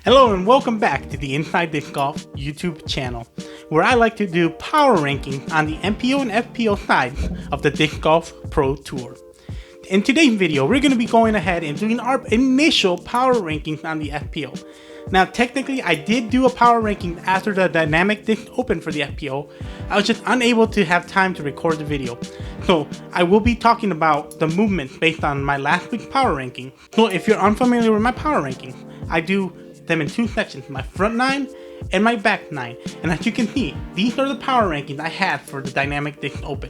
Hello and welcome back to the Inside Discgolf YouTube channel, where I like to do power rankings on the MPO and FPO sides of the Discgolf Pro Tour. In today's video, we're going to be going ahead and doing our initial power rankings on the FPO. Now, technically, I did do a power ranking after the Dynamic Disc Open for the FPO. I was just unable to have time to record the video. So, I will be talking about the movements based on my last week's power ranking. So, if you're unfamiliar with my power rankings, I do them in two sections, my front 9 and my back 9. And as you can see, these are the power rankings I had for the Dynamic Disc Open.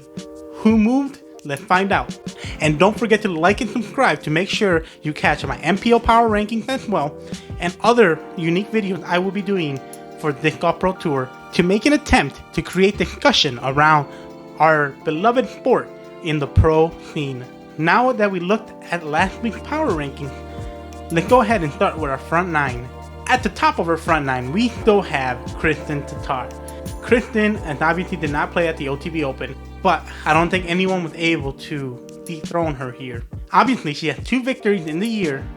Who moved? Let's find out. And don't forget to like and subscribe to make sure you catch my MPO power rankings as well, and other unique videos I will be doing for the Discgolf Pro Tour to make an attempt to create discussion around our beloved sport in the pro scene. Now that we looked at last week's power rankings, let's go ahead and start with our front 9. At the top of our front 9, we still have Kristin Tattar. Kristin obviously did not play at the OTB Open, but I don't think anyone was able to dethrone her here. Obviously, she has 2 victories in the year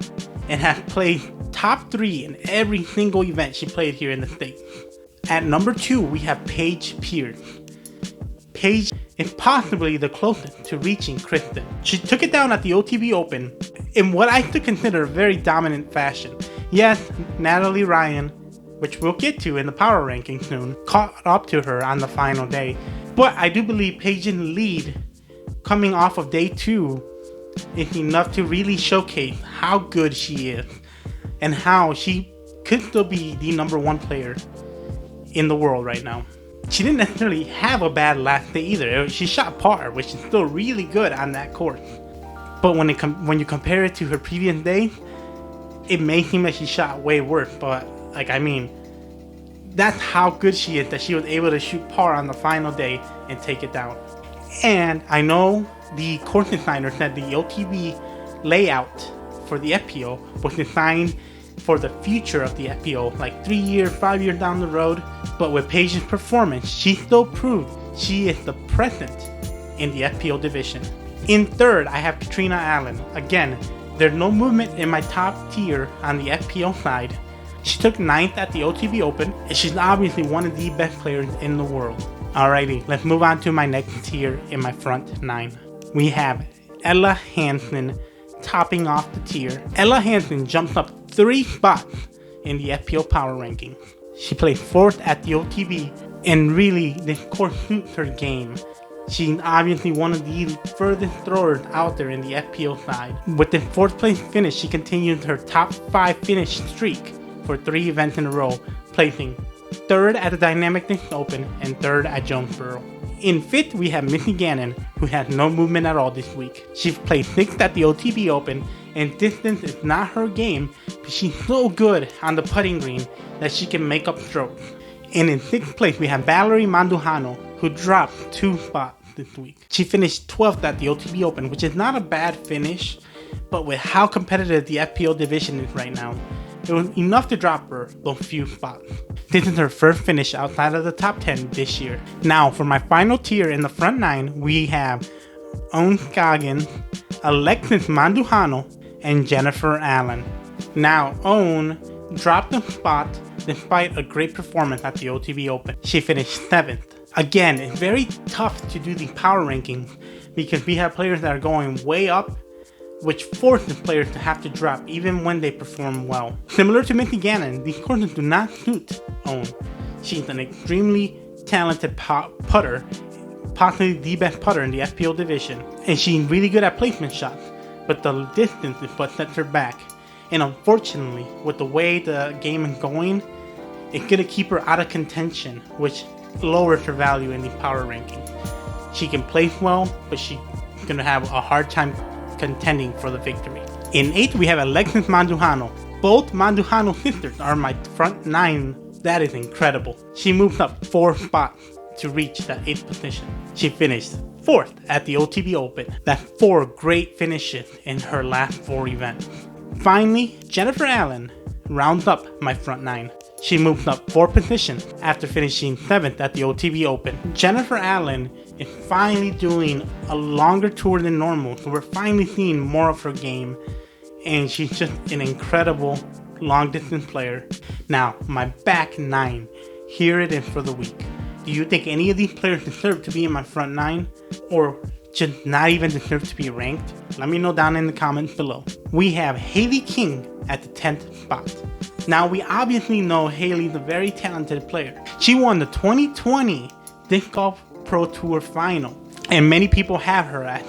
and has played top 3 in every single event she played here in the States. At number 2, we have Paige Pierce. Paige is possibly the closest to reaching Kristin. She took it down at the OTB Open in what I could consider a very dominant fashion. Yes, Natalie Ryan, which we'll get to in the power ranking soon, caught up to her on the final day. But I do believe Paige's lead coming off of day 2 is enough to really showcase how good she is and how she could still be the #1 player in the world right now. She didn't necessarily have a bad last day either. She shot par, which is still really good on that course. But when you compare it to her previous days, it may seem like she shot way worse. But that's how good she is, that she was able to shoot par on the final day and take it down. And I know the course designer said the OTB layout for the FPO was designed for the future of the FPO, like 3 years, 5 years down the road. But with Paige's performance, she still proved she is the present in the FPO division. In third, I have Katrina Allen. Again, there's no movement in my top tier on the FPO side. She took 9th at the OTB Open, and she's obviously one of the best players in the world. Alrighty, let's move on to my next tier in my front 9. We have Ella Hansen topping off the tier. Ella Hansen jumps up 3 spots in the FPO power rankings. She placed 4th at the OTB, and really, this course suits her game. She's obviously one of the furthest throwers out there in the FPO side. With the 4th place finish, she continued her top 5 finish streak for 3 events in a row, placing 3rd at the Dynamic Disc Open and 3rd at Jonesboro. In 5th, we have Missy Gannon, who has no movement at all this week. She's placed 6th at the OTB Open, and distance is not her game, but she's so good on the putting green that she can make up strokes. And in 6th place, we have Valerie Mandujano, who dropped 2 spots this week. She finished 12th at the OTB Open, which is not a bad finish, but with how competitive the FPO division is right now, it was enough to drop her those few spots. This is her first finish outside of the top 10 this year. Now, for my final tier in the front 9, we have Owen Scoggins, Alexis Mandujano, and Jennifer Allen. Now, Owen dropped a spot despite a great performance at the OTB Open. She finished 7th. Again, it's very tough to do these power rankings because we have players that are going way up, which forces players to have to drop even when they perform well. Similar to Missy Gannon, these courses do not suit Owen. She's an extremely talented putter, possibly the best putter in the FPO division, and she's really good at placement shots, but the distance is what sets her back. And unfortunately, with the way the game is going, it's going to keep her out of contention, which lowers her value in these power rankings. She can place well, but she's going to have a hard time contending for the victory. In 8th, we have Alexis Mandujano. Both Mandujano sisters are my front 9. That is incredible. She moved up 4 spots to reach that 8th position. She finished 4th at the OTB Open. That's 4 great finishes in her last 4 events. Finally, Jennifer Allen rounds up my front 9. She moved up 4 positions after finishing 7th at the OTB Open. Jennifer Allen is finally doing a longer tour than normal, so we're finally seeing more of her game, and she's just an incredible long distance player. Now, my back 9. Here it is for the week. Do you think any of these players deserve to be in my front 9? Or just not even deserve to be ranked? Let me know down in the comments below. We have Haley King at the 10th spot. Now, we obviously know Haley's a very talented player. She won the 2020 Disc Golf Pro Tour Final, and many people have her as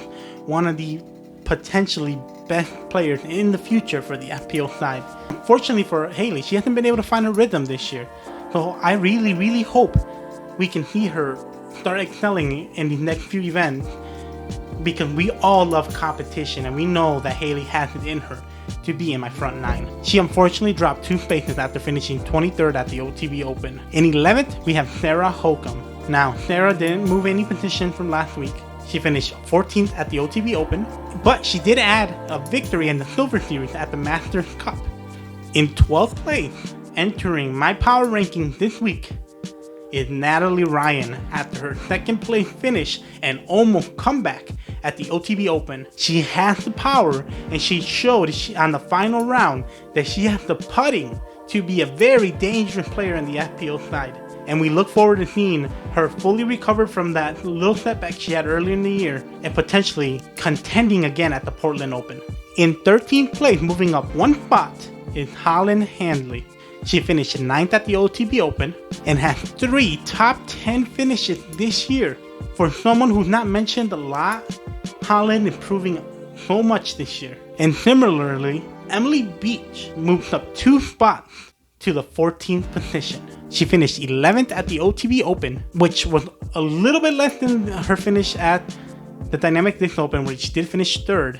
one of the potentially best players in the future for the FPO side. Unfortunately for Haley, she hasn't been able to find her rhythm this year. So I really hope we can see her start excelling in these next few events, because we all love competition and we know that Haley has it in her to be in my front 9. She unfortunately dropped 2 spaces after finishing 23rd at the OTB Open. In 11th, we have Sarah Holcomb. Now, Sarah didn't move any position from last week. She finished 14th at the OTB Open, but she did add a victory in the Silver Series at the Masters Cup. In 12th place, entering my power rankings this week, is Natalie Ryan after her 2nd place finish and almost comeback at the OTB Open. She has the power, and she showed on the final round that she has the putting to be a very dangerous player in the FPO side. And we look forward to seeing her fully recover from that little setback she had earlier in the year and potentially contending again at the Portland Open. In 13th place, moving up 1 spot, is Holland Handley. She finished 9th at the OTB Open and has 3 top 10 finishes this year. For someone who's not mentioned a lot, Holland improving so much this year. And similarly, Emily Beach moves up 2 spots to the 14th position. She finished 11th at the OTB Open, which was a little bit less than her finish at the Dynamic Disc Open, where she did finish 3rd,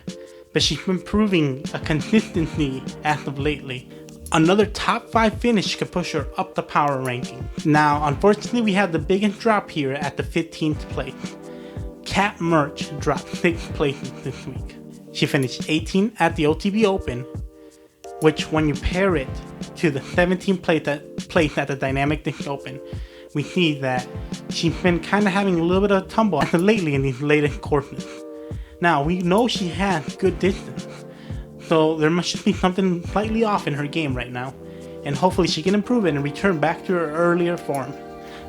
but she's been proving a consistency as of lately. Another top 5 finish could push her up the power ranking. Now, unfortunately, we have the biggest drop here at the 15th place. Kat Murch dropped 6 places this week. She finished 18th at the OTB Open, which when you pair it to the 17th place at the Dynamic Disc Open, we see that she's been kind of having a little bit of a tumble as of lately in these latest courses. Now, we know she has good distance, so there must just be something slightly off in her game right now, and hopefully she can improve it and return back to her earlier form.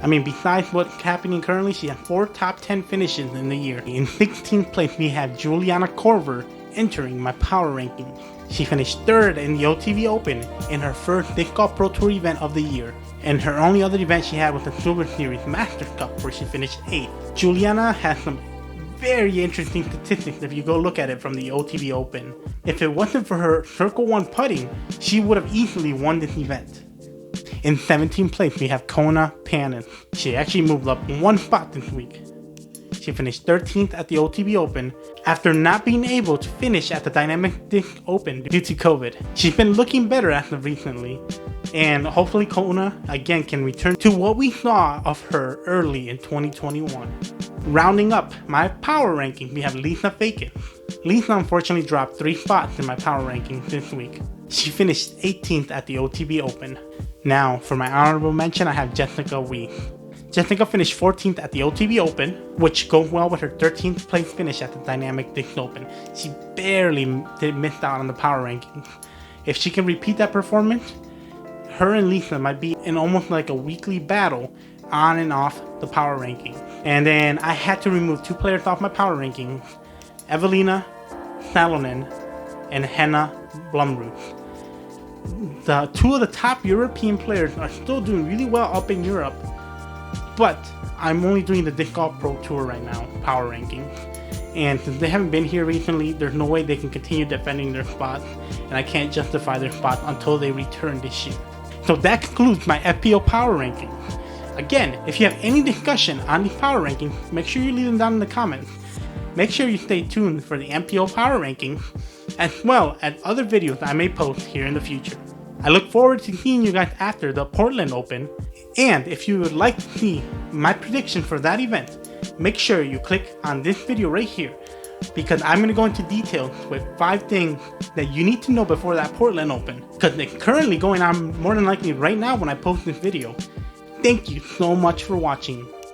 I mean, besides what's happening currently, she has 4 top 10 finishes in the year. In 16th place, we have Juliana Corver entering my power rankings. She finished 3rd in the OTB Open in her first Disc Golf Pro Tour event of the year, and her only other event she had was the Silver Series Masters Cup, where she finished 8th. Juliana has some very interesting statistics if you go look at it from the OTB Open. If it wasn't for her Circle 1 putting, she would have easily won this event. In 17th place, we have Kona Panis. She actually moved up 1 spot this week. She finished 13th at the OTB Open after not being able to finish at the Dynamic Disc Open due to COVID. She's been looking better as of recently, and hopefully Kona again can return to what we saw of her early in 2021. Rounding up my power ranking, we have Lisa Fakin. Lisa unfortunately dropped 3 spots in my power ranking this week. She finished 18th at the OTB Open. Now, for my honorable mention, I have Jessica Weiss. Jessica finished 14th at the OTB Open, which goes well with her 13th place finish at the Dynamic Disc Open. She barely missed out on the power rankings. If she can repeat that performance, her and Lisa might be in almost like a weekly battle on and off the power ranking. And then I had to remove 2 players off my power rankings, Evelina Salonen and Henna Blumruth. The 2 of the top European players are still doing really well up in Europe, but I'm only doing the Disc Golf Pro Tour right now, power rankings. And since they haven't been here recently, there's no way they can continue defending their spots, and I can't justify their spots until they return this year. So that concludes my FPO power rankings. Again, if you have any discussion on these power rankings, make sure you leave them down in the comments. Make sure you stay tuned for the MPO power rankings, as well as other videos I may post here in the future. I look forward to seeing you guys after the Portland Open, and if you would like to see my prediction for that event, make sure you click on this video right here, because I'm going to go into details with 5 things that you need to know before that Portland Open, because it's currently going on more than likely right now when I post this video. Thank you so much for watching.